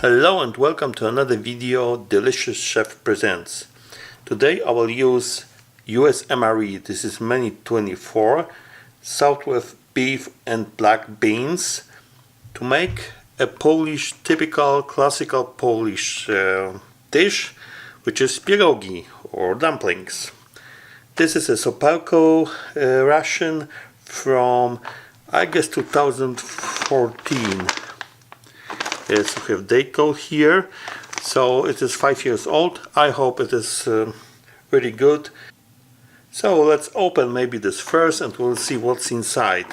Hello and welcome to another video Delicious Chef Presents. Today I will use US MRE, this is Menu 24, Southwest beef and black beans to make a Polish, typical classical Polish dish, which is pierogi or dumplings. This is a sopełko ration from, I guess, 2014. Yes, we have date code here, so it is 5 years old. I hope it is really good. So let's open maybe this first and we'll see what's inside.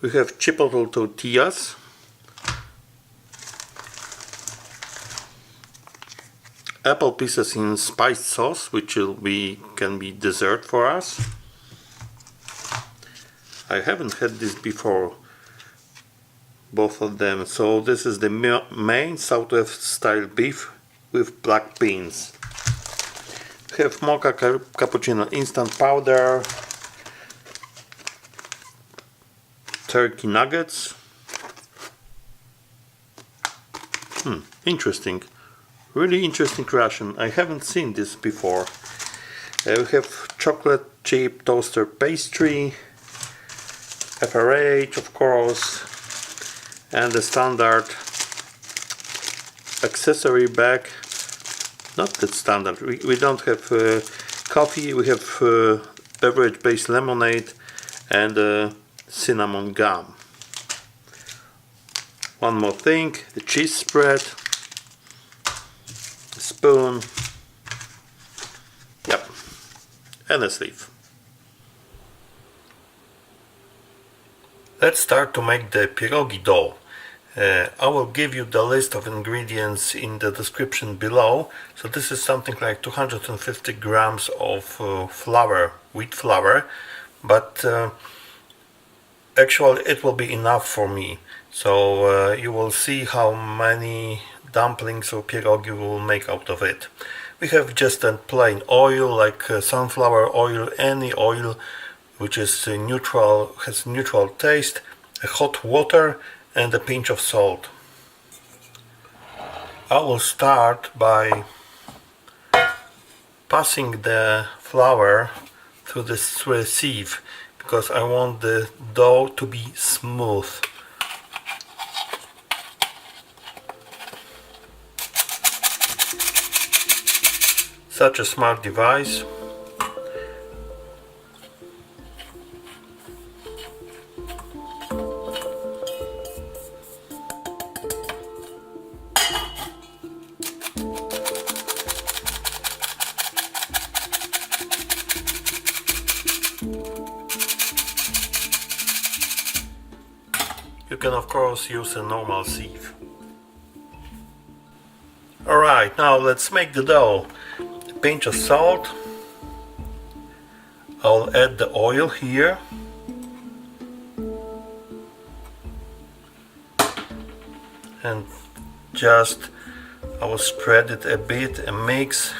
We have chipotle tortillas, apple pieces in spiced sauce, which can be dessert for us. I haven't had this before, both of them. So this is the main Southwest style beef with black beans. We have mocha cappuccino instant powder, turkey nuggets. Interesting. Really interesting ration. I haven't seen this before. We have chocolate chip toaster pastry, FRH of course, and the standard accessory bag. Not that standard. We don't have coffee. We have beverage based lemonade and cinnamon gum. One more thing, the cheese spread, spoon, yep, and a sleeve. Let's start to make the pierogi dough. I will give you the list of ingredients in the description below. So this is something like 250 grams of flour, wheat flour, but actually it will be enough for me. So you will see how many dumplings or pierogi we will make out of it. We have just a plain oil, like sunflower oil, any oil which is neutral, has neutral taste, a hot water and a pinch of salt. I will start by passing the flour through this sieve because I want the dough to be smooth. Such a smart device. You can of course use a normal sieve. Alright, now let's make the dough. A pinch of salt. I'll add the oil here. And just I will spread it a bit and mix.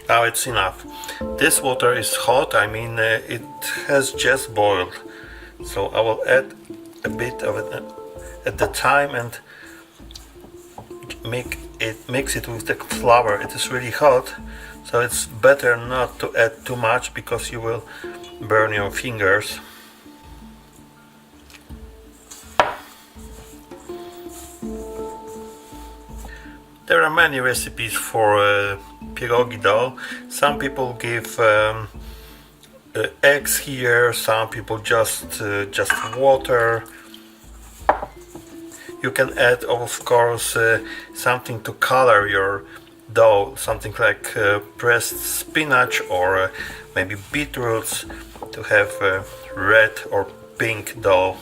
Now it's enough. This water is hot, I mean it has just boiled. So I will add a bit of it at the time and mix it with the flour. It is really hot, so it's better not to add too much because you will burn your fingers. There are many recipes for pierogi dough. Some people give eggs here, some people just water. You can add of course something to color your dough, something like pressed spinach or maybe beetroots to have red or pink dough.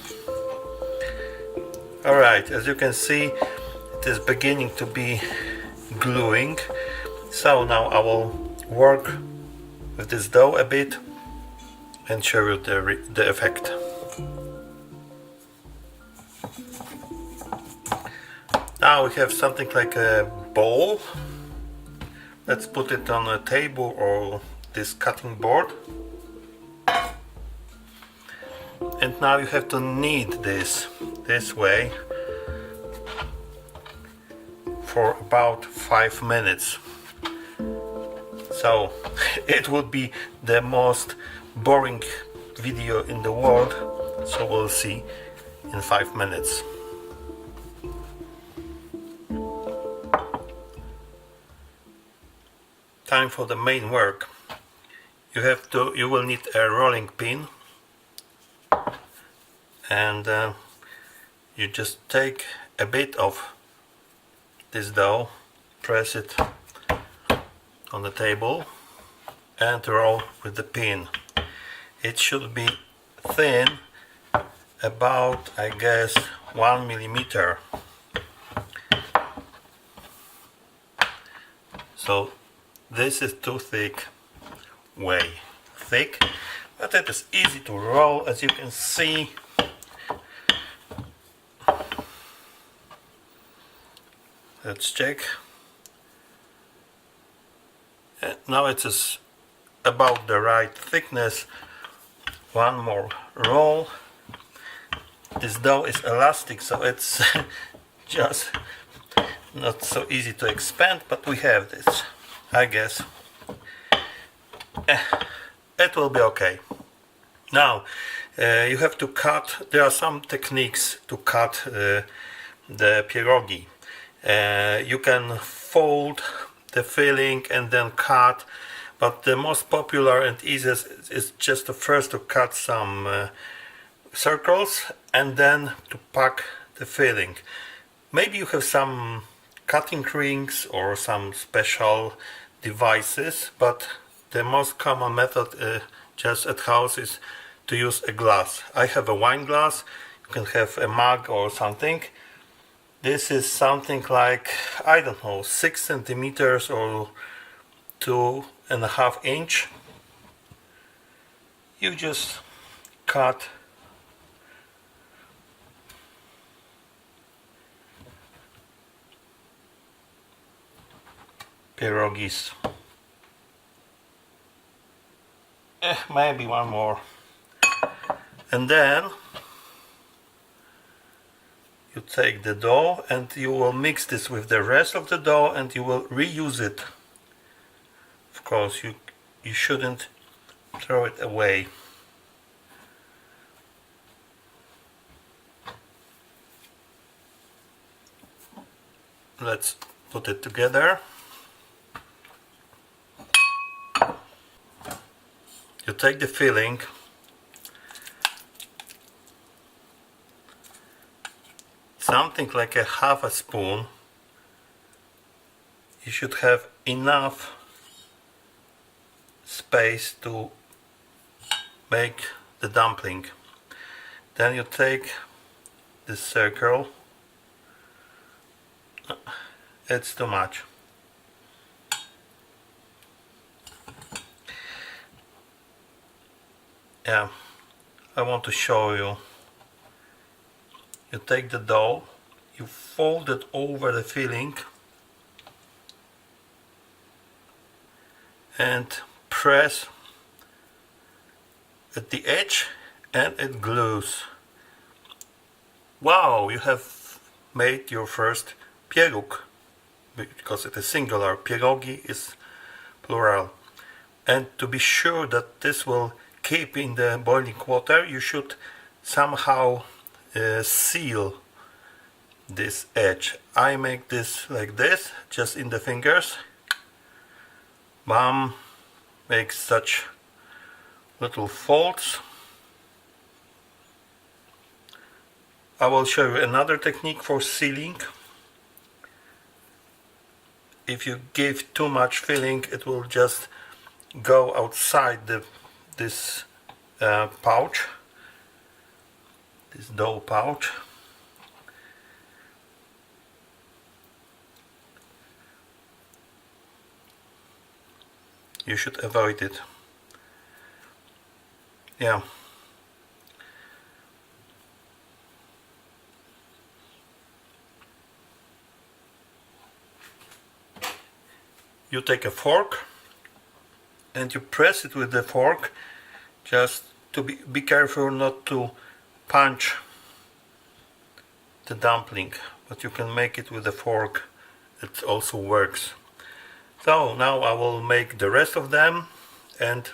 Alright, as you can see it is beginning to be gluing, so now I will work with this dough a bit and show you the effect. Now we have something like a bowl. Let's put it on a table or this cutting board. And now you have to knead this way for about 5 minutes. So it would be the most boring video in the world, so we'll see in 5 minutes. Time for the main work. You will need a rolling pin, and you just take a bit of this dough, press it on the table and roll with the pin. It should be thin, about, I guess, 1 millimeter. So this is too thick, way thick, but it is easy to roll, as you can see. Let's check. Now it is about the right thickness. One more roll. This dough is elastic, so it's just not so easy to expand, but we have this, I guess. It will be okay. Now you have to cut. There are some techniques to cut the pierogi. You can fold the filling and then cut, but the most popular and easiest is just first to cut some circles and then to pack the filling. Maybe you have some cutting rings or some special devices, but the most common method just at house is to use a glass. I have a wine glass. You can have a mug or something. This is something like, I don't know, 6 centimeters or 2.5 inch. You just cut pierogis. Maybe one more. And then you take the dough and you will mix this with the rest of the dough and you will reuse it. Of course, you shouldn't throw it away. Let's put it together. You take the filling, something like a half a spoon. You should have enough space to make the dumpling. Then you take this circle. It's too much. Yeah, I want to show you. You take the dough, you fold it over the filling and press at the edge and it glues. Wow, you have made your first pieróg, because it is singular. Pierogi is plural. And to be sure that this will keep in the boiling water, you should somehow seal this edge. I make this like this, just in the fingers. Mom makes such little folds. I will show you another technique for sealing. If you give too much filling, it will just go outside this pouch, this dough pouch. You should avoid it. Yeah. you take a fork and you press it with the fork, just to be careful not to punch the dumpling, but you can make it with a fork. It also works. So now I will make the rest of them and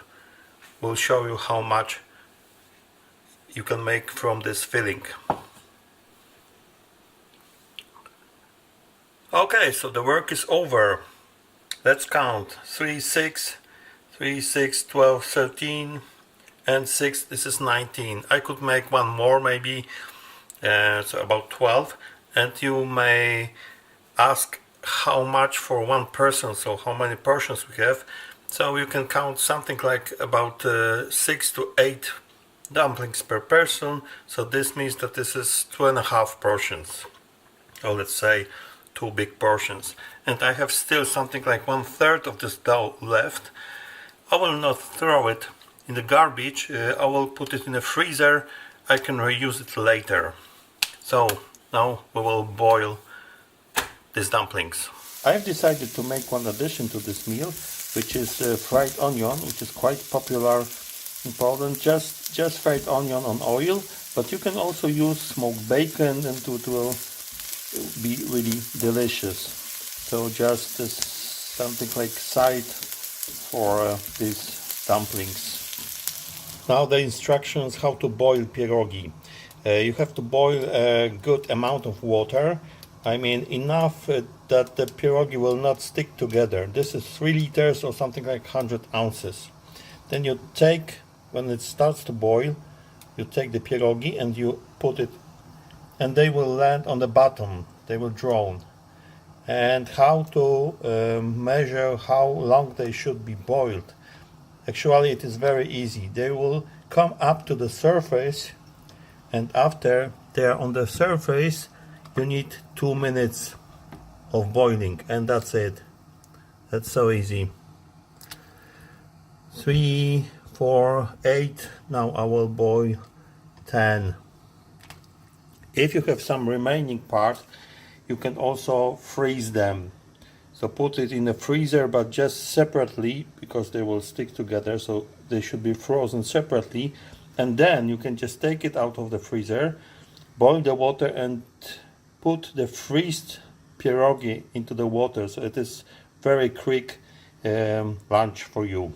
will show you how much you can make from this filling. Okay, so the work is over. Let's count. 3, 6, 3, 6, 12, 13, and 6, this is 19. I could make one more maybe, so about 12. And you may ask how much for one person, so how many portions we have. So you can count something like about 6 to 8 dumplings per person. So this means that this is 2.5 portions. Or let's say 2 big portions. And I have still something like 1/3 of this dough left. I will not throw it in the garbage. I will put it in the freezer. I can reuse it later. So now we will boil these dumplings. I have decided to make one addition to this meal, which is fried onion, which is quite popular in Poland. Just fried onion on oil, but you can also use smoked bacon, and it will be really delicious. So just something like side for these dumplings. Now the instructions how to boil pierogi. You have to boil a good amount of water. I mean enough that the pierogi will not stick together. This is 3 liters or something like 100 ounces. Then you take, when it starts to boil, you take the pierogi and you put it, and they will land on the bottom. They will drown. And how to measure how long they should be boiled. Actually it is very easy. They will come up to the surface, and after they are on the surface you need 2 minutes of boiling, and that's it. That's so easy. 3, 4, 8. Now I will boil 10. If you have some remaining part, you can also freeze them. So put it in the freezer, but just separately, because they will stick together, so they should be frozen separately. And then you can just take it out of the freezer, boil the water, and put the freezed pierogi into the water. So it is very quick lunch for you.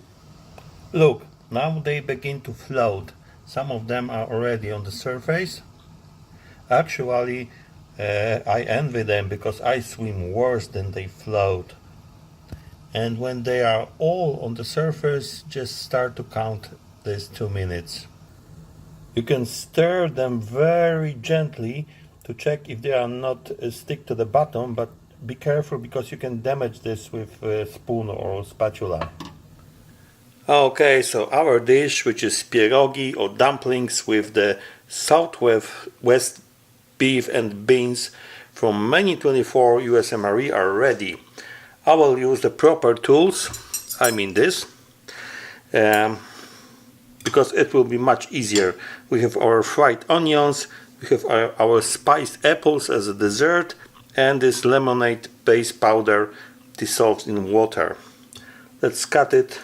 Look, now they begin to float. Some of them are already on the surface. Actually, I envy them, because I swim worse than they float. And when they are all on the surface, just start to count these 2 minutes. You can stir them very gently to check if they are not stick to the bottom, but be careful, because you can damage this with a spoon or spatula. Okay, so our dish, which is pierogi or dumplings with the Southwest beef and beans from menu 24 US MRE, are ready. I will use the proper tools, I mean this, because it will be much easier. We have our fried onions, we have our spiced apples as a dessert, and this lemonade base powder dissolved in water. Let's cut it.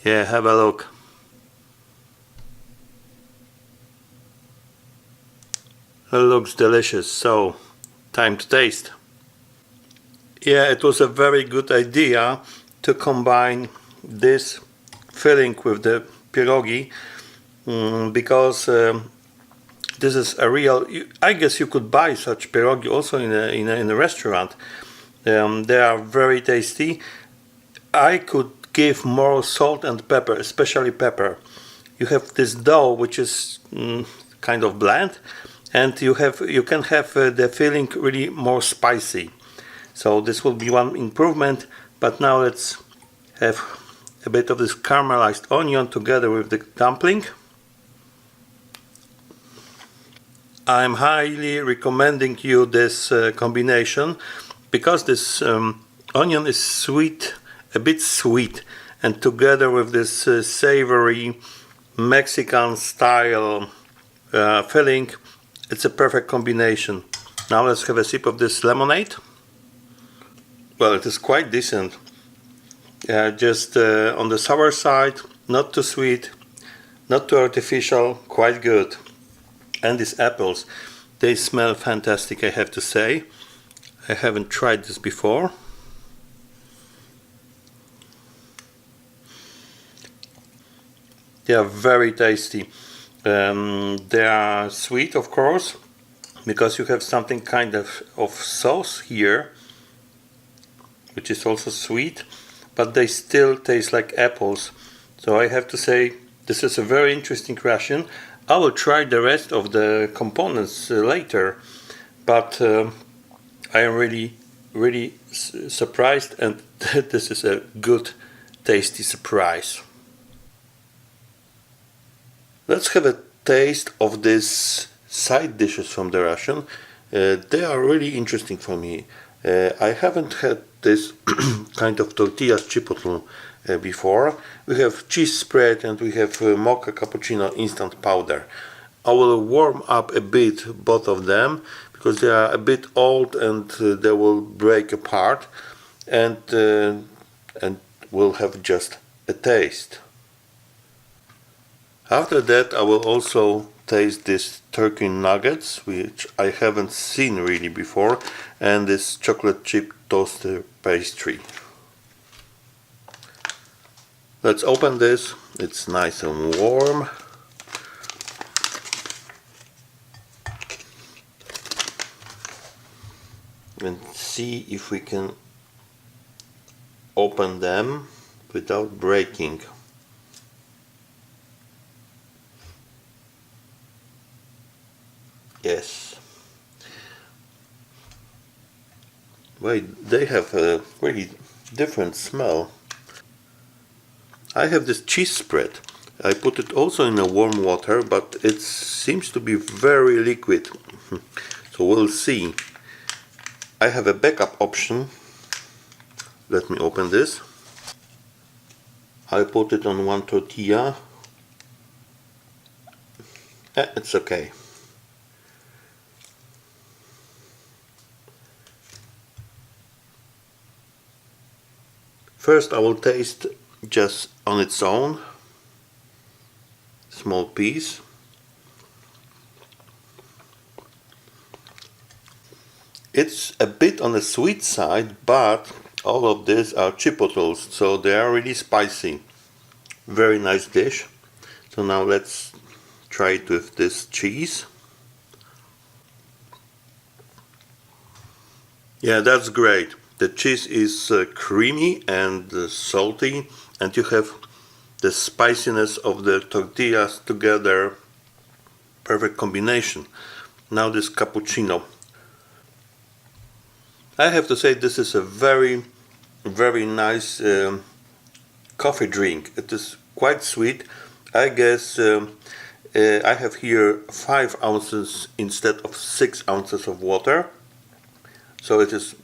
Yeah, have a look. It looks delicious, so time to taste. Yeah, it was a very good idea to combine this filling with the pierogi, because this is a real, I guess you could buy such pierogi also in a restaurant. They are very tasty. I could give more salt and pepper, especially pepper. You have this dough which is kind of bland, and you can have the filling really more spicy. So this will be one improvement. But now let's have a bit of this caramelized onion together with the dumpling. I'm highly recommending you this combination, because this onion is sweet, a bit sweet, and together with this savory Mexican style filling, it's a perfect combination. Now let's have a sip of this lemonade. Well, it is quite decent. Just on the sour side, not too sweet, not too artificial, quite good. And these apples, they smell fantastic, I have to say. I haven't tried this before. They are very tasty. They are sweet, of course, because you have something kind of sauce here, which is also sweet, but they still taste like apples. So I have to say, this is a very interesting ration. I will try the rest of the components later, but I am really surprised, and this is a good, tasty surprise. Let's have a taste of these side dishes from the ration. They are really interesting for me. I haven't had this kind of tortillas chipotle before. We have cheese spread and we have mocha cappuccino instant powder. I will warm up a bit both of them because they are a bit old and they will break apart, and we'll have just a taste. After that I will also taste these turkey nuggets, which I haven't seen really before, and this chocolate chip toaster pastry. Let's open this. It's nice and warm. And see if we can open them without breaking. Yes. Wait, they have a really different smell. I have this cheese spread. I put it also in a warm water, but it seems to be very liquid. So we'll see. I have a backup option. Let me open this. I put it on one tortilla. It's okay. First I will taste just on its own, small piece. It's a bit on the sweet side, but all of these are chipotles, so they are really spicy. Very nice dish. So now let's try it with this cheese. Yeah, that's great. The cheese is creamy and salty, and you have the spiciness of the tortillas together. Perfect combination. Now this cappuccino. I have to say this is a very nice coffee drink. It is quite sweet. I guess I have here 5 ounces instead of 6 ounces of water. So it is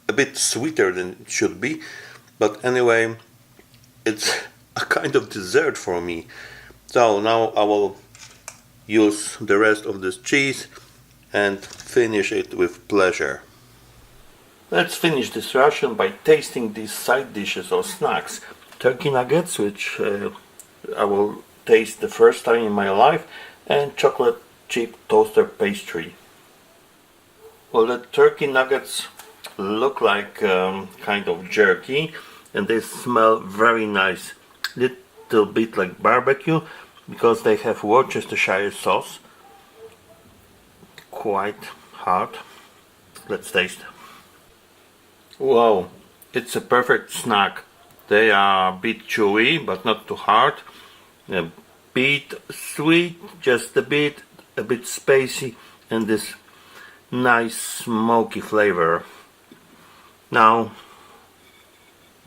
a bit sweeter than it should be, but anyway, it's a kind of dessert for me. So now I will use the rest of this cheese and finish it with pleasure. Let's finish this ration by tasting these side dishes or snacks. Turkey nuggets, which I will taste the first time in my life, and chocolate chip toaster pastry. Well, the turkey nuggets look like kind of jerky, and they smell very nice. Little bit like barbecue because they have Worcestershire sauce. Quite hard. Let's taste. Wow, it's a perfect snack. They are a bit chewy but not too hard. A bit sweet, just a bit spicy, and this nice smoky flavor. Now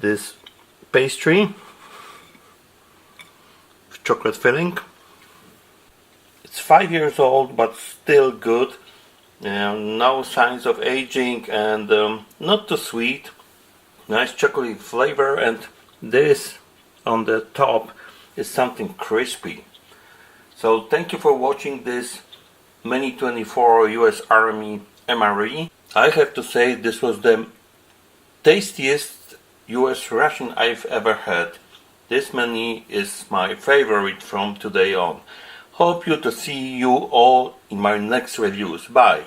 this pastry with chocolate filling. It's 5 years old but still good. No signs of aging, and not too sweet. Nice chocolate flavor, and this on the top is something crispy. So thank you for watching this Mini 24 US Army MRE. I have to say this was the tastiest US ration I've ever had. This menu is my favorite from today on. Hope to see you all in my next reviews. Bye!